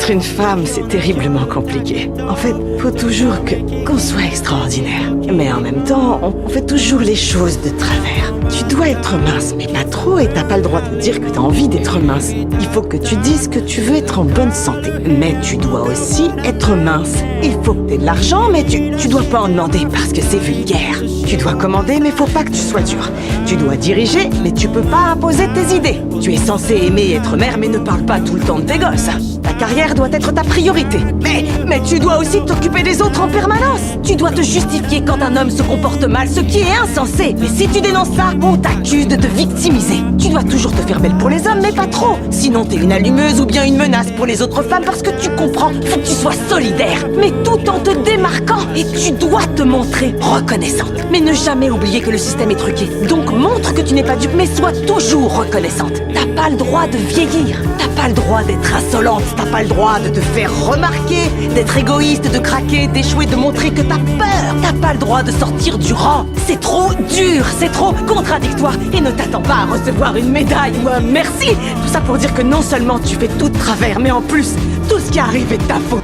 Être une femme, c'est terriblement compliqué. En fait, faut toujours qu'on soit extraordinaire. Mais en même temps, on fait toujours les choses de travers. Tu dois être mince, mais pas trop, et t'as pas le droit de dire que t'as envie d'être mince. Il faut que tu dises que tu veux être en bonne santé. Mais tu dois aussi être mince. Il faut que t'aies de l'argent, mais tu dois pas en demander parce que c'est vulgaire. Tu dois commander, mais faut pas que tu sois dur. Tu dois diriger, mais tu peux pas imposer tes idées. Tu es censé aimer être mère, mais ne parle pas tout le temps de tes gosses. Ta carrière doit être ta priorité. Mais tu dois aussi t'occuper des autres en permanence. Tu dois te justifier quand un homme se comporte mal, ce qui est insensé. Mais si tu dénonces ça, on t'accuse de te victimiser. Tu dois toujours te faire belle pour les hommes, mais pas trop. Sinon t'es une allumeuse ou bien une menace pour les autres femmes parce que tu comprends, faut que tu sois solidaire. Mais tout en te démarquant. Et tu dois te montrer reconnaissante. Mais ne jamais oublier que le système est truqué. Donc montre que tu n'es pas dupe, mais sois toujours reconnaissante. T'as pas le droit de vieillir. T'as pas le droit d'être insolente. T'as pas le droit de te faire remarquer, d'être égoïste, de craquer, d'échouer, de montrer que t'as peur. T'as pas le droit de sortir du rang. C'est trop dur, c'est trop contradictoire. Et ne t'attends pas à recevoir une médaille ou un merci. Tout ça pour dire que non seulement tu fais tout de travers, mais en plus, tout ce qui arrive est de ta faute.